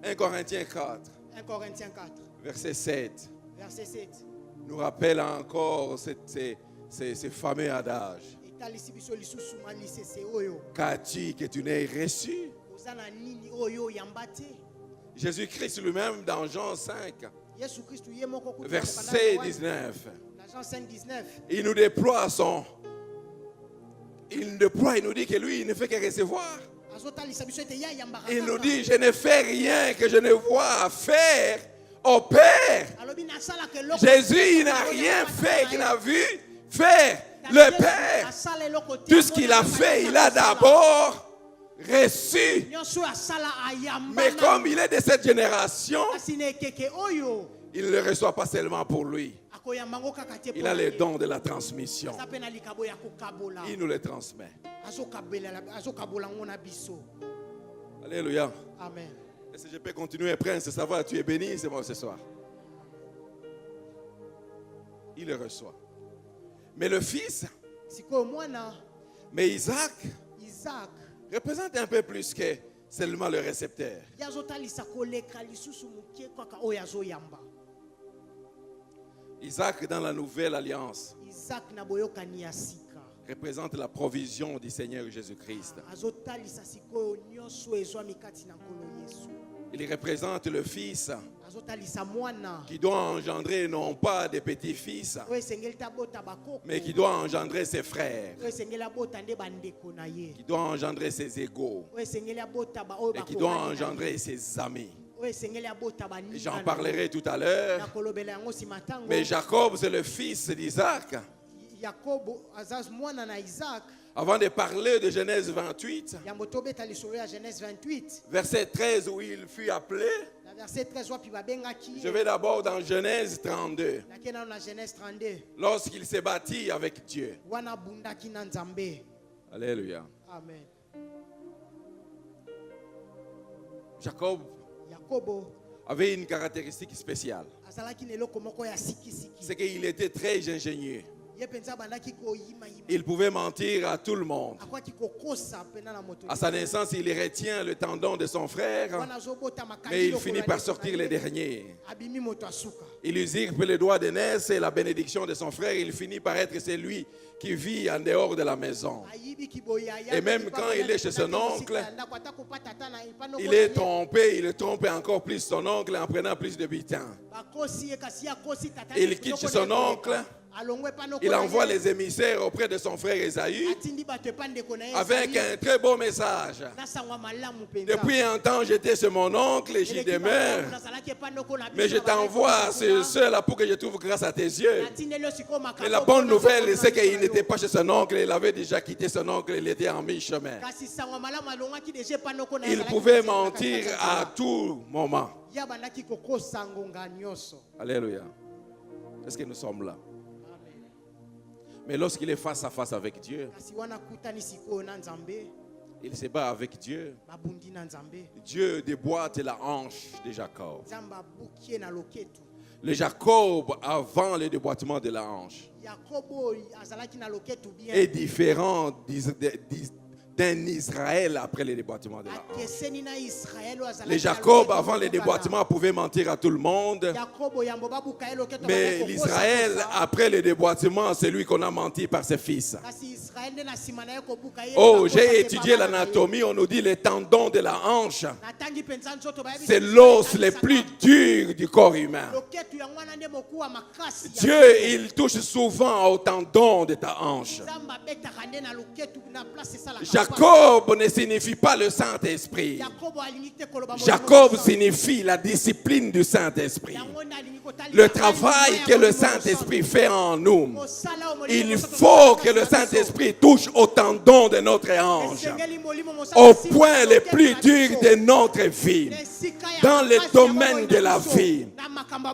1 Corinthiens 4, verset 7, nous rappelle encore ce fameux adage. Qu'as-tu que tu n'aies reçu? Jésus-Christ lui-même dans Jean 5, verset 19, il nous déploie il nous dit que lui, il ne fait que recevoir. Il nous dit, je ne fais rien que je ne vois faire au Père. Jésus, il n'a rien fait qu'il n'a vu faire le Père. Tout ce qu'il a fait, il a d'abord reçu. Mais comme il est de cette génération, il ne le reçoit pas seulement pour lui. Il a les dons de la transmission. Il nous les transmet. Alléluia. Amen. Est-ce que je peux continuer, Prince? Ça va, tu es béni, c'est moi ce soir. Il le reçoit. Mais le fils, mais Isaac représente un peu plus que seulement le récepteur. Isaac dans la nouvelle alliance représente la provision du Seigneur Jésus-Christ. Il représente le fils qui doit engendrer non pas des petits-fils, mais qui doit engendrer ses frères, qui doit engendrer ses égaux, et qui doit engendrer ses amis. J'en parlerai tout à l'heure. Mais Jacob, c'est le fils d'Isaac. Avant de parler de Genèse 28, verset 13 où il fut appelé, je vais d'abord dans Genèse 32, lorsqu'il s'est bâti avec Dieu. Alléluia. Amen. Jacob avait une caractéristique spéciale. C'est qu'il était très ingénieux. Il pouvait mentir à tout le monde. À sa naissance, il retient le tendon de son frère, mais il finit par sortir les derniers. Il usurpe le droit d'aînesse et la bénédiction de son frère. Il finit par être celui qui vit en dehors de la maison. Et même quand il est chez son oncle, il est trompé, il trompe encore plus son oncle en prenant plus de butin. Il quitte chez son oncle. Il envoie les émissaires auprès de son frère Esaü avec un très beau message. Depuis un temps, j'étais chez mon oncle et j'y demeure. Mais je t'envoie ceux-là pour que je trouve grâce à tes yeux. Et la bonne nouvelle, c'est qu'il n'était pas chez son oncle. Il avait déjà quitté son oncle. Il était en mi-chemin. Il pouvait mentir à tout moment. Alléluia. Est-ce que nous sommes là? Mais lorsqu'il est face à face avec Dieu, il se bat avec Dieu. Dieu déboîte la hanche de Jacob. Le Jacob, avant le déboîtement de la hanche, est différent d'un Israël après le déboîtement de la hanche. Le Jacob, avant le déboîtement, pouvait mentir à tout le monde. Mais l'Israël, après le déboîtement, c'est lui qu'on a menti par ses fils. Oh, j'ai étudié l'anatomie, on nous dit les tendons de la hanche. C'est l'os le plus dur du corps humain. Dieu, il touche souvent aux tendons de ta hanche. Jacob ne signifie pas le Saint-Esprit. Jacob signifie la discipline du Saint-Esprit. Le travail que le Saint-Esprit fait en nous. Il faut que le Saint-Esprit touche aux tendons de notre hanche, au point le plus dur de notre vie, dans les domaines de la vie,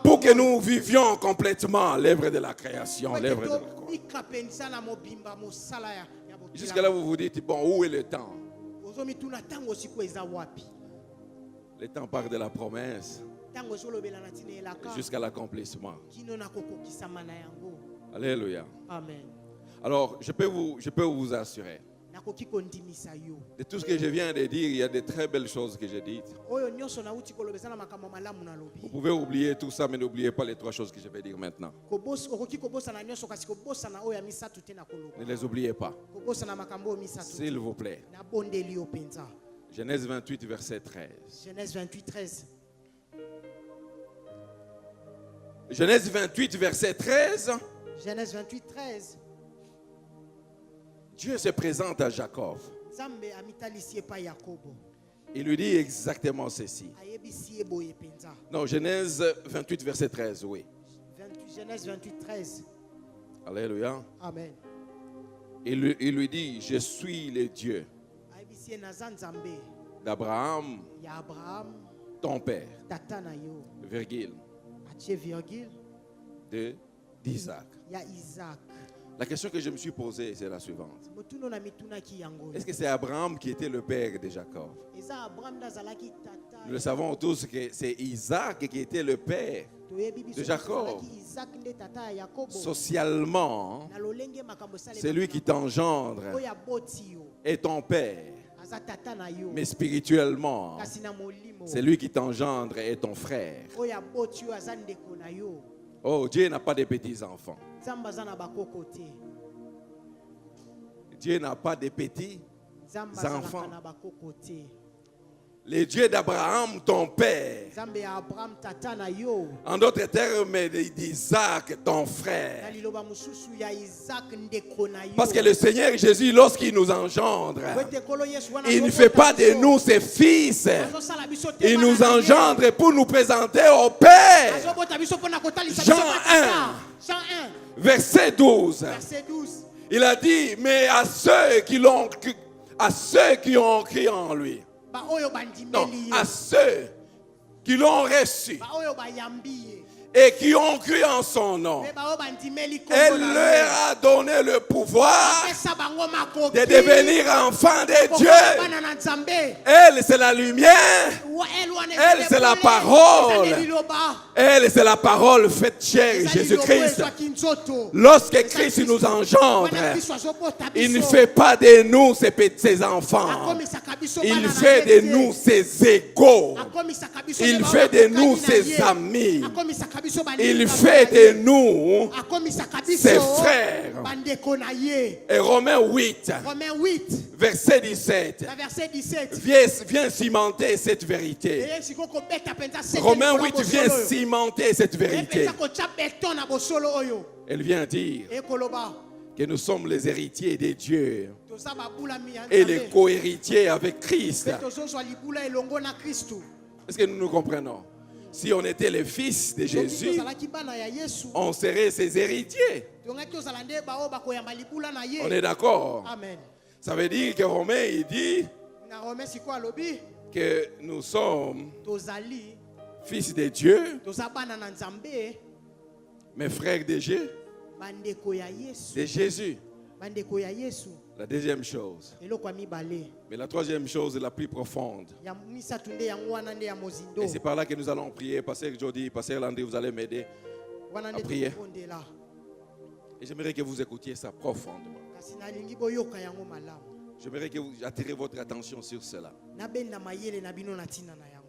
pour que nous vivions complètement l'œuvre de la création, l'œuvre de la croix. Jusqu'à là, vous vous dites, bon, où est le temps? Le temps part de la promesse jusqu'à l'accomplissement. Alléluia. Amen. Alors, je peux vous assurer, de tout ce que je viens de dire, il y a de très belles choses que j'ai dites. Vous pouvez oublier tout ça, mais n'oubliez pas les 3 choses que je vais dire maintenant. Ne les oubliez pas, s'il vous plaît. Genèse 28, verset 13. Genèse 28, 13. Genèse 28, verset 13. Genèse 28, 13. Dieu se présente à Jacob. Il lui dit exactement ceci. Non, Genèse 28, verset 13, oui. Genèse 28, 13. Alléluia. Amen. Il lui dit, je suis le Dieu d'Abraham, ton père, virgule, d'Isaac. La question que je me suis posée, c'est la suivante. Est-ce que c'est Abraham qui était le père de Jacob? Nous le savons tous que c'est Isaac qui était le père de Jacob. Socialement, c'est lui qui t'engendre et ton père. Mais spirituellement, c'est lui qui t'engendre et ton frère. Oh, Dieu n'a pas de petits-enfants. Dieu n'a pas de petits-enfants. Le Dieu d'Abraham, ton père. En d'autres termes, d'Isaac, ton frère. Parce que le Seigneur Jésus, lorsqu'il nous engendre, il ne fait pas de nous ses fils. Il nous engendre pour nous présenter au Père. Jean 1, verset 12. Il a dit, mais à ceux qui ont cru en lui. Non, à ceux qui l'ont reçu et qui ont cru en son nom, elle leur a donné le pouvoir de devenir enfants de Dieu. Elle, c'est la lumière. Elle, c'est la parole. Elle, c'est la parole faite chair, Jésus-Christ. Lorsque Christ nous engendre, il ne fait pas de nous ses enfants. Il fait de nous ses égaux. Il fait de nous ses amis. Il fait de nous ses frères. Et Romains 8, verset 17, vient cimenter cette vérité. Romains 8 vient cimenter cette vérité. Elle vient dire que nous sommes les héritiers de Dieu et les co-héritiers avec Christ. Est-ce que nous nous comprenons? Si on était les fils de Jésus, on serait ses héritiers. On est d'accord? Ça veut dire que Romain, il dit que nous sommes fils de Dieu, mes frères de Dieu, de Jésus. La deuxième chose. Mais la troisième chose est la plus profonde. Et c'est par là que nous allons prier. Pasteur Jody, Pasteur Landry, vous allez m'aider à prier. Et j'aimerais que vous écoutiez ça profondément. J'aimerais que vous attirez votre attention sur cela.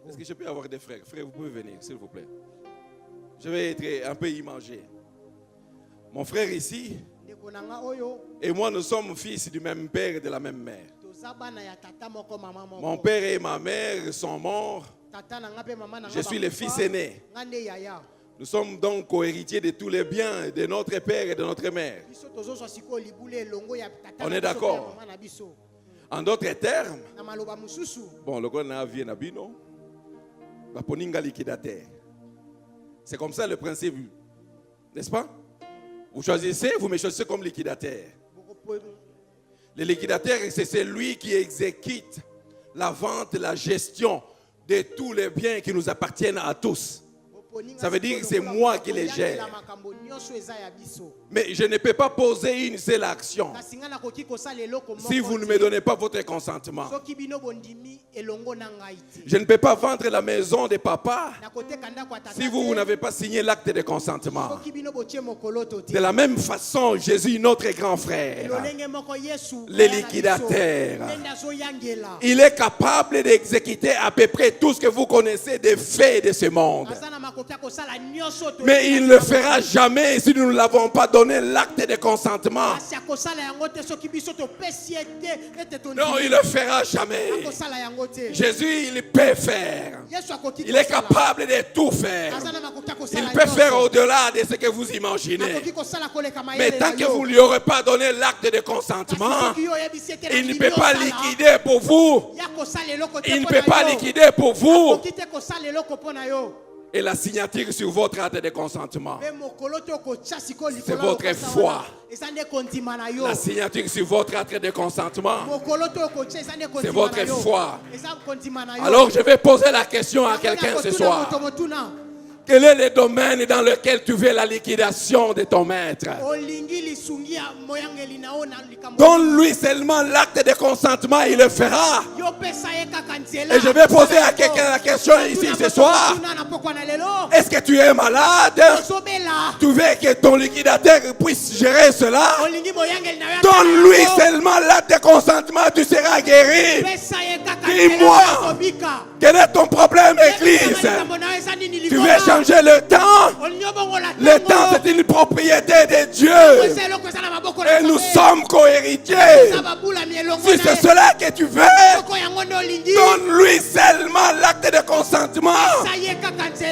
Est-ce que je peux avoir des frères? Frères, vous pouvez venir, s'il vous plaît. Je vais être un peu imagé. Mon frère ici et moi, nous sommes fils du même père et de la même mère. Mon père et ma mère sont morts. Je suis le fils aîné. Nous sommes donc co-héritiers de tous les biens de notre père et de notre mère. On est d'accord? En d'autres termes, bon, le gouvernement vient à Bino, va poninga liquidateur. C'est comme ça le principe, n'est-ce pas? Vous choisissez, vous me choisissez comme liquidateur. Le liquidateur, c'est celui qui exécute la vente, la gestion de tous les biens qui nous appartiennent à tous. Ça veut dire que c'est moi qui les gère. Mais je ne peux pas poser une seule action si vous ne me donnez pas votre consentement. Je ne peux pas vendre la maison de papa si vous n'avez pas signé l'acte de consentement. De la même façon, Jésus, notre grand frère, le liquidateur, il est capable d'exécuter à peu près tout ce que vous connaissez des faits de ce monde. Mais il ne le fera jamais si nous ne l'avons pas donné l'acte de consentement. Non, il ne le fera jamais. Jésus, il peut faire. Il est capable de tout faire. Il peut faire au-delà de ce que vous imaginez. Mais tant que vous ne lui aurez pas donné l'acte de consentement, il ne peut pas liquider pour vous. Il ne peut pas liquider pour vous. Et la signature sur votre acte de consentement, c'est votre foi. La signature sur votre acte de consentement, c'est votre foi. Alors je vais poser la question à quelqu'un ce soir. Quel est le domaine dans lequel tu veux la liquidation de ton maître? Donne-lui seulement l'acte de consentement, il le fera. Et je vais poser à quelqu'un la question ici ce soir. Est-ce que tu es malade? Tu veux que ton liquidateur puisse gérer cela? Donne-lui seulement l'acte de consentement, tu seras guéri. Dis-moi, quel est ton problème, Église? Tu veux changer le temps? Le temps, c'est une propriété de Dieu. Et nous sommes co-héritiers. Si c'est cela que tu veux, donne-lui seulement l'acte de consentement. Et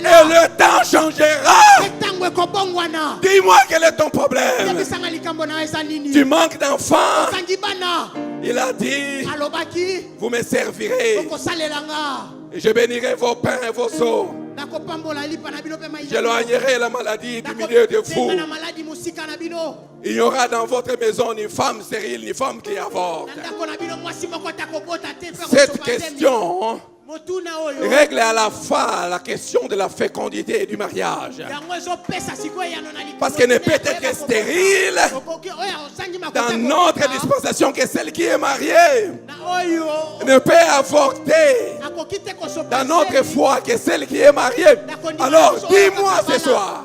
le temps changera. Dis-moi quel est ton problème. Tu manques d'enfants. Il a dit, vous me servirez. Et je bénirai vos pains et vos eaux. J'éloignerai la maladie du milieu de vous. Il n'y aura dans votre maison ni femme stérile, ni femme qui avorte. Cette question règle à la fois la question de la fécondité et du mariage. Parce qu'elle ne peut être stérile dans notre dispensation que celle qui est mariée ne peut avorter dans notre foi que celle qui est mariée. Alors dis-moi ce soir,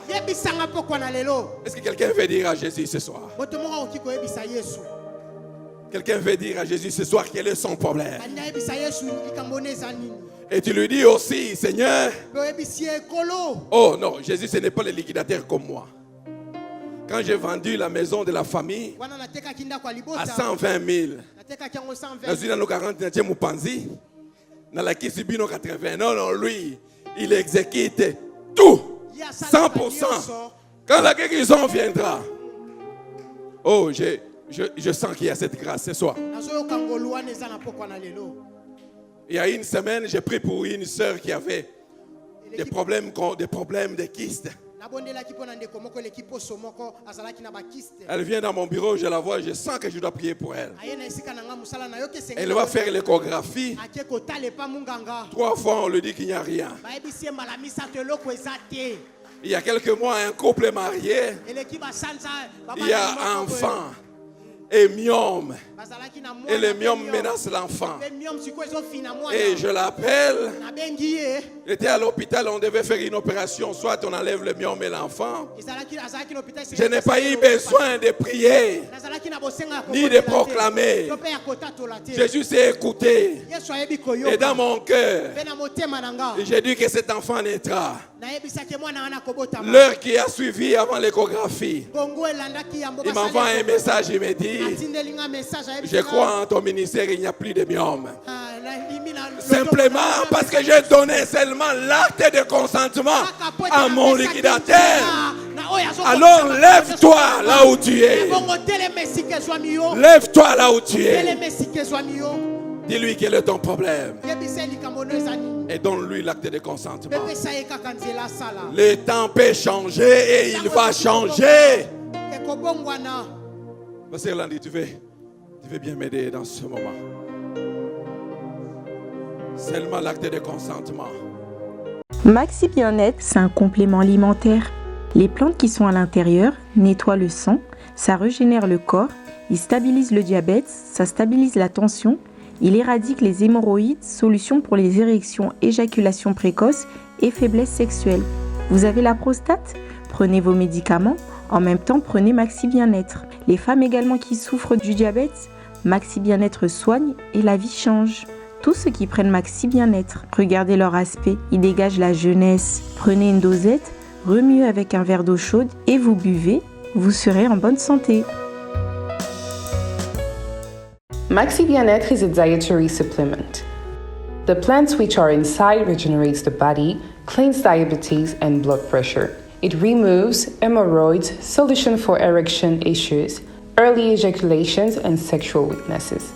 est-ce que quelqu'un veut dire à Jésus ce soir? Quelqu'un veut dire à Jésus ce soir quel est son problème? Et tu lui dis aussi, Seigneur, oh non, Jésus, ce n'est pas le liquidateur comme moi. Quand j'ai vendu la maison de la famille à 120 000, dans une 40 dans la Kisibino 80, non, lui, il exécute tout, 100%. Quand la guérison viendra, oh, je sens qu'il y a cette grâce ce soir. Il y a une semaine, j'ai prié pour une sœur qui avait des problèmes de kyste. Elle vient dans mon bureau, je la vois, je sens que je dois prier pour elle. Elle va faire l'échographie. 3 fois, on lui dit qu'il n'y a rien. Il y a quelques mois, un couple marié. Il y a un enfant. Et myome. Et le myome menace l'enfant. Et je l'appelle. Il était à l'hôpital, on devait faire une opération. Soit on enlève le myome et l'enfant. Je n'ai pas eu besoin de prier, ni de proclamer. J'ai juste écouté. Et dans mon cœur, j'ai dit que cet enfant naîtra. L'heure qui a suivi avant l'échographie, il m'envoie un message, il me dit: je crois en ton ministère, il n'y a plus de myome. Simplement parce que j'ai donné seulement l'acte de consentement à mon liquidateur. Alors lève-toi là où tu es. Lève-toi là où tu es. Dis-lui quel est ton problème. Et donne-lui l'acte de consentement. Le temps peut changer et il va changer. Pasteur Landy, tu veux bien m'aider dans ce moment. Seulement l'acte de consentement. Maxi Bien-être, c'est un complément alimentaire. Les plantes qui sont à l'intérieur nettoient le sang, ça régénère le corps, il stabilise le diabète, ça stabilise la tension, il éradique les hémorroïdes, solution pour les érections, éjaculation précoce et faiblesse sexuelle. Vous avez la prostate? Prenez vos médicaments, en même temps prenez Maxi Bien-être. Les femmes également qui souffrent du diabète, Maxi Bien-être soigne et la vie change. Tous ceux qui prennent Maxi Bien-être, regardez leur aspect, ils dégagent la jeunesse. Prenez une dosette, remuez avec un verre d'eau chaude et vous buvez, vous serez en bonne santé. Maxi Bien-être is a dietary supplement. The plants which are inside regenerates the body, cleans diabetes and blood pressure. It removes hemorrhoids, solution for erection issues, early ejaculations and sexual weaknesses.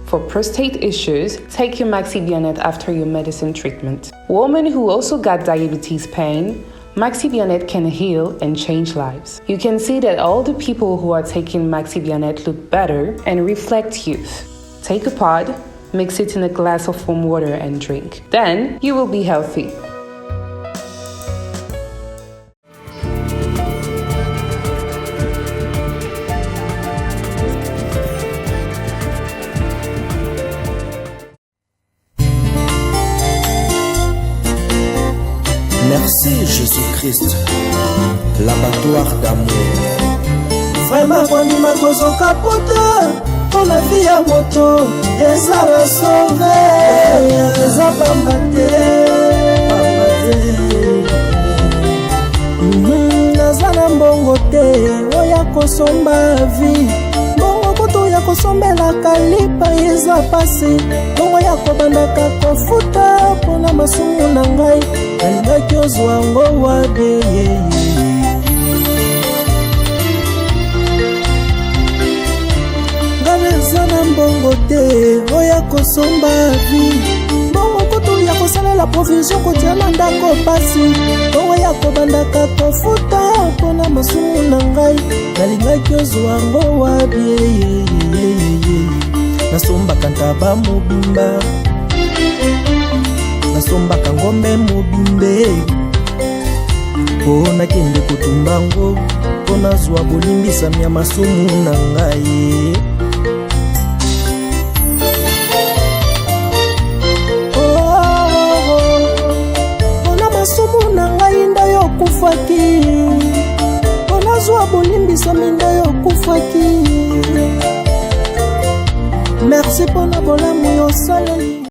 For prostate issues, take your Maxi Bien-être after your medicine treatment. Women who also got diabetes pain, Maxi Bien-être can heal and change lives. You can see that all the people who are taking Maxi Bien-être look better and reflect youth. Take a pod, mix it in a glass of warm water and drink. Then you will be healthy. Merci Jésus-Christ, l'abattoir d'amour. Vraiment, bonima kozoka poto, pour la vie à moto, ezala sauvé, eza pambate. Nazala mbongo te, oya kosomba vie. Mbongo koto ya kosombela kalipa eza pasi. Mbongo ya kobandaka kofuta, pona masumu na ngai. Alingaki ozwa ngo wabe ngabeza na mbongo te oya kosomba vi mbongo kutu ya kosalela provision kotia na ndako pasi mbongo ya kobandaka kofuta mpona masumu na ngai nalingaki ozwa ngo wabe nasombaka ntaba mobimba nasombaka ngombe mobimbe mpo nakende kotumba ngo mpo nazwa bolimbisami ya masumu na ngai mpona masumu na ngai nda yokufaki mpo nazwa bolimbisami nda yokufaki merci mpona bolamu yosaleli